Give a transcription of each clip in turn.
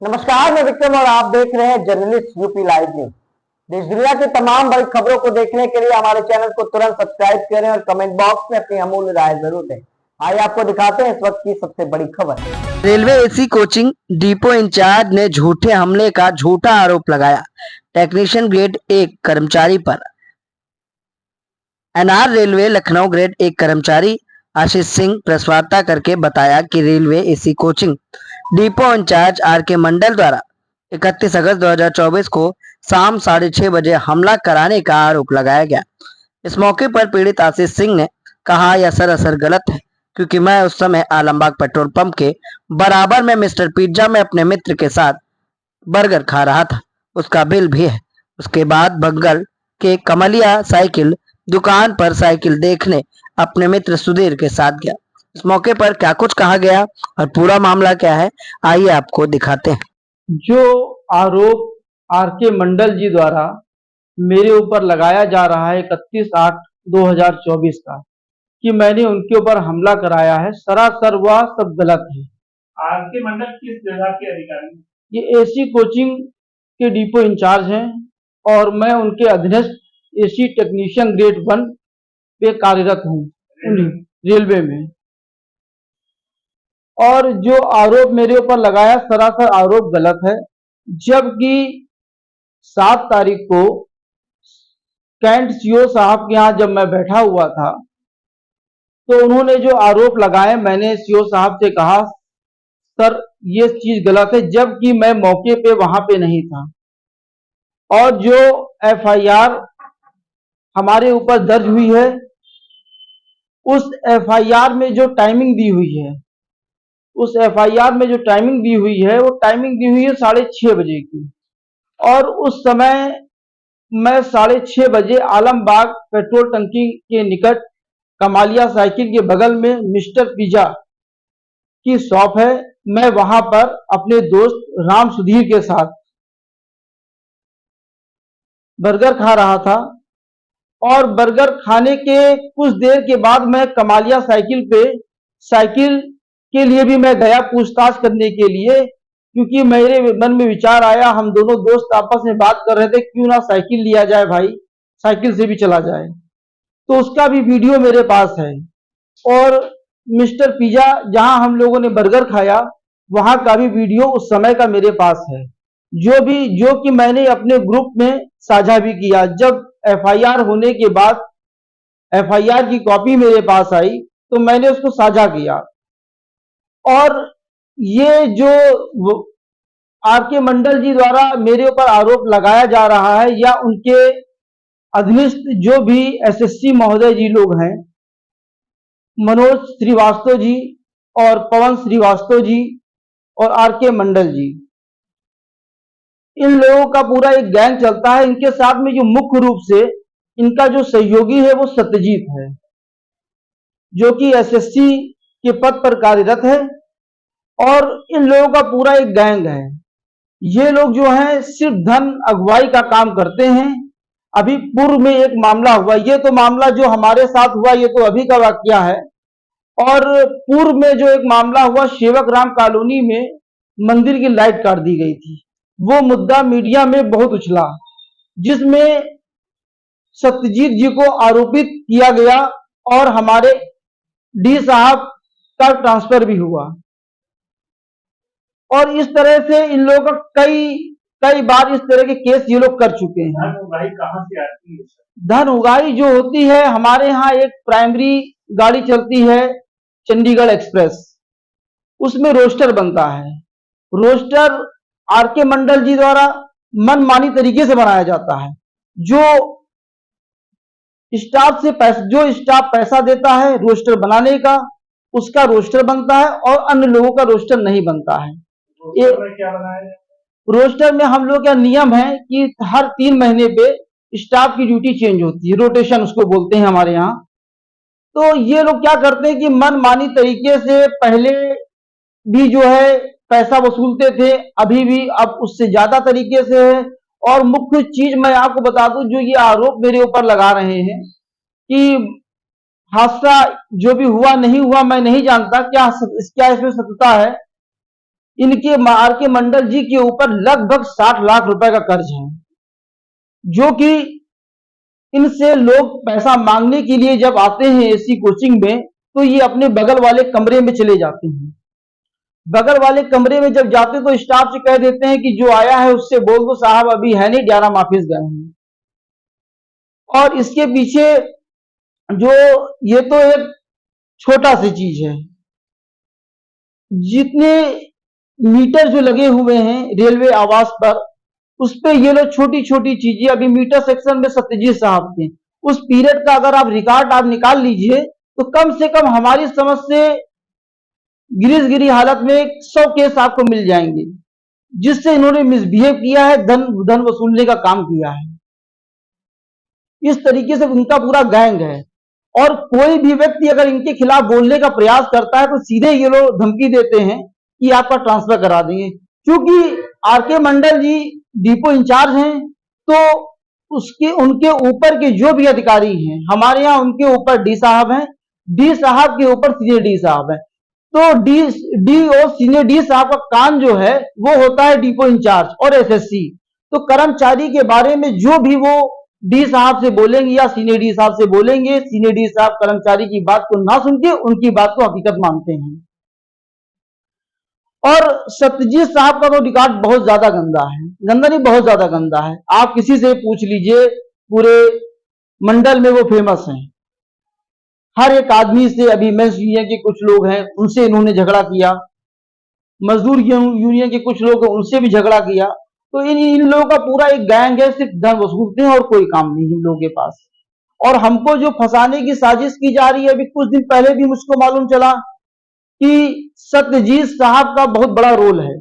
नमस्कार, मैं विक्रम और आप देख रहे हैं जर्नलिस्ट यूपी लाइव न्यूज। देश दुनिया की तमाम बड़ी खबरों को देखने के लिए हमारे चैनल को तुरंत सब्सक्राइब करें और कमेंट बॉक्स में अपनी अमूल्य राय जरूर दें। आइए आपको दिखाते हैं इस वक्त की सबसे बड़ी खबर। Railway AC coaching depot incharge ने झूठे हमले का झूठा आरोप लगाया टेक्नीशियन ग्रेड 1 कर्मचारी पर। एनआर रेलवे लखनऊ ग्रेड 1 कर्मचारी आशीष सिंह प्रेस वार्ता करके बताया कि railway AC coaching depot incharge R K Mandal द्वारा 31 अगस्त 2024 को शाम 6:30 बजे हमला कराने का आरोप लगाया गया। इस मौके पर पीड़ित आशीष सिंह ने कहा, यह सरासर गलत है क्योंकि मैं उस समय आलमबाग पेट्रोल पंप के बराबर में मिस्टर पिज्जा में अपने मित्र के साथ बर्गर खा रहा था, उसका बिल भी है। उसके बाद बंगल के कमलिया साइकिल दुकान पर साइकिल देखने अपने मित्र सुधीर के साथ गया। इस मौके पर क्या कुछ कहा गया और पूरा मामला क्या है, आइए आपको दिखाते हैं। जो आरोप आर के मंडल जी द्वारा मेरे ऊपर लगाया जा रहा है 31/8/2024 का कि मैंने उनके ऊपर हमला कराया है, सरासर वह सब गलत है। आर के मंडल किस जगह के अधिकारी? ये एसी कोचिंग के डिपो इंचार्ज हैं और मैं उनके अधीनस्थ एसी टेक्नीशियन ग्रेड 1 पे कार्यरत हूँ रेलवे में। और जो आरोप मेरे ऊपर लगाया सरासर आरोप गलत है, जबकि 7 तारीख को कैंट सीओ साहब के यहाँ जब मैं बैठा हुआ था तो उन्होंने जो आरोप लगाए, मैंने सीओ साहब से कहा सर ये चीज गलत है, जबकि मैं मौके पे वहां पे नहीं था। और जो एफआईआर हमारे ऊपर दर्ज हुई है, उस एफआईआर में जो टाइमिंग दी हुई है, उस एफआईआर में जो टाइमिंग दी हुई है वो टाइमिंग दी हुई है 6:30 बजे की। और उस समय मैं 6:30 बजे आलमबाग पेट्रोल टंकी के निकट कमालिया साइकिल के बगल में मिस्टर पिज्जा की शॉप है, मैं वहां पर अपने दोस्त राम सुधीर के साथ बर्गर खा रहा था। और बर्गर खाने के कुछ देर के बाद मैं कमालिया साइकिल के लिए भी मैं गया पूछताछ करने के लिए, क्योंकि मेरे मन में विचार आया, हम दोनों दोस्त आपस में बात कर रहे थे क्यों ना साइकिल लिया जाए भाई, साइकिल से भी चला जाए। तो उसका भी वीडियो मेरे पास है। और मिस्टर पिज्जा जहां हम लोगों ने बर्गर खाया वहां का भी वीडियो उस समय का मेरे पास है, जो कि मैंने अपने ग्रुप में साझा भी किया। जब एफआईआर होने के बाद एफआईआर की कॉपी मेरे पास आई तो मैंने उसको साझा किया। और ये जो आर के मंडल जी द्वारा मेरे ऊपर आरोप लगाया जा रहा है, या उनके अधीनस्थ जो भी एसएससी महोदय जी लोग हैं, मनोज श्रीवास्तव जी और पवन श्रीवास्तव जी और आर के मंडल जी, इन लोगों का पूरा एक गैंग चलता है। इनके साथ में जो मुख्य रूप से इनका जो सहयोगी है वो सत्यजीत है, जो कि एसएससी के पद पर कार्यरत है। और इन लोगों का पूरा एक गैंग है। ये लोग जो हैं सिर्फ धन अगुवाई का काम करते हैं। अभी पूर्व में एक मामला हुआ, ये तो मामला जो हमारे साथ हुआ ये तो अभी का वाकया है। और पूर्व में जो एक मामला हुआ सेवक राम कॉलोनी में मंदिर की लाइट काट दी गई थी, वो मुद्दा मीडिया में बहुत उछला, जिसमें सत्यजीत जी को आरोपित किया गया और हमारे डी साहब का ट्रांसफर भी हुआ। और इस तरह से इन लोगों का कई बार इस तरह के केस ये लोग कर चुके हैं। धन उगाही कहाँ से आती है? धन उगाही जो होती है, हमारे यहाँ एक प्राइमरी गाड़ी चलती है चंडीगढ़ एक्सप्रेस, उसमें रोस्टर बनता है। रोस्टर आर के मंडल जी द्वारा मनमानी तरीके से बनाया जाता है। जो स्टाफ पैसा देता है रोस्टर बनाने का, उसका रोस्टर बनता है और अन्य लोगों का रोस्टर नहीं बनता है। क्या बनाया? रोस्टर में हम लोग का नियम है कि हर 3 महीने पे स्टाफ की ड्यूटी चेंज होती है, रोटेशन उसको बोलते हैं हमारे यहाँ। तो ये लोग क्या करते हैं कि मनमानी तरीके से पहले भी जो है पैसा वसूलते थे, अभी भी अब उससे ज्यादा तरीके से है। और मुख्य चीज मैं आपको बता दूं, जो ये आरोप मेरे ऊपर लगा रहे हैं कि हादसा जो भी हुआ नहीं हुआ मैं नहीं जानता, क्या इसमें सत्यता है, इनके आर के मंडल जी के ऊपर लगभग 60 लाख रुपए का कर्ज है, जो कि इनसे लोग पैसा मांगने के लिए जब आते हैं एसी कोचिंग में, तो ये अपने बगल वाले कमरे में चले जाते हैं। बगल वाले कमरे में जब जाते तो स्टाफ से कह देते हैं कि जो आया है उससे बोल दो साहब अभी है नहीं, ग्यारह ऑफिस गए हैं। और इसके पीछे जो ये तो एक छोटा सी चीज है, जितने मीटर जो लगे हुए हैं रेलवे आवास पर, उस पे ये लोग छोटी छोटी चीजें, अभी मीटर सेक्शन में सत्यजीत साहब थे, उस पीरियड का अगर आप रिकॉर्ड आप निकाल लीजिए तो कम से कम हमारी समझ से गिरी हालत में 100 केस आपको मिल जाएंगे, जिससे इन्होंने मिसबिहेव किया है, धन वसूलने का काम किया है। इस तरीके से उनका पूरा गैंग है, और कोई भी व्यक्ति अगर इनके खिलाफ बोलने का प्रयास करता है तो सीधे ये लोग धमकी देते हैं कि आपका ट्रांसफर करा देंगे। क्योंकि are K Mandal ji depot in charge हैं, तो उसके उनके ऊपर के जो भी अधिकारी हैं, हमारे यहाँ उनके ऊपर डी साहब हैं, डी साहब के ऊपर सीनियर डी साहब हैं। तो डी और सीनियर डी साहब का काम जो है वो होता है डिपो इंचार्ज और एसएससी। तो कर्मचारी के बारे में जो भी वो डी साहब से बोलेंगे या सीनियर डी साहब से बोलेंगे, सीनियर डी साहब कर्मचारी की बात को ना सुन के उनकी बात को हकीकत मानते हैं। और सत्यजीत साहब का तो रिकॉर्ड बहुत ज्यादा गंदा है, गंदा नहीं बहुत ज्यादा गंदा है। आप किसी से पूछ लीजिए, पूरे मंडल में वो फेमस हैं। हर एक आदमी से, अभी मेंस यूनियन के कुछ लोग हैं उनसे इन्होंने झगड़ा किया, मजदूर यूनियन के कुछ लोग उनसे भी झगड़ा किया। तो इन लोगों का पूरा एक गैंग है, सिर्फ धन वसूलते हैं और कोई काम नहीं इन लोगों के पास। और हमको जो फंसाने की साजिश की जा रही है, अभी कुछ दिन पहले भी मुझको मालूम चला कि सत्यजीत साहब का बहुत बड़ा रोल है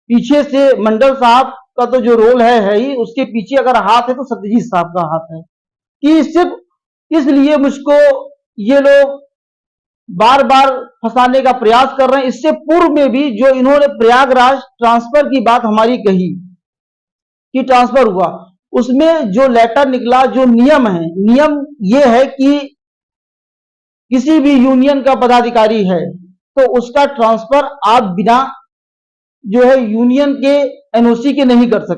पीछे से। मंडल साहब का तो जो रोल है ही, उसके पीछे अगर हाथ है तो सत्यजीत साहब का हाथ है। कि सिर्फ इसलिए मुझको ये लोग बार बार फंसाने का प्रयास कर रहे हैं। इससे पूर्व में भी जो इन्होंने प्रयागराज ट्रांसफर की बात हमारी कही कि ट्रांसफर हुआ, उसमें जो लेटर निकला, जो नियम है, नियम ये है कि किसी भी यूनियन का पदाधिकारी है तो उसका ट्रांसफर आप बिना जो है यूनियन के एनओसी के नहीं कर सकते।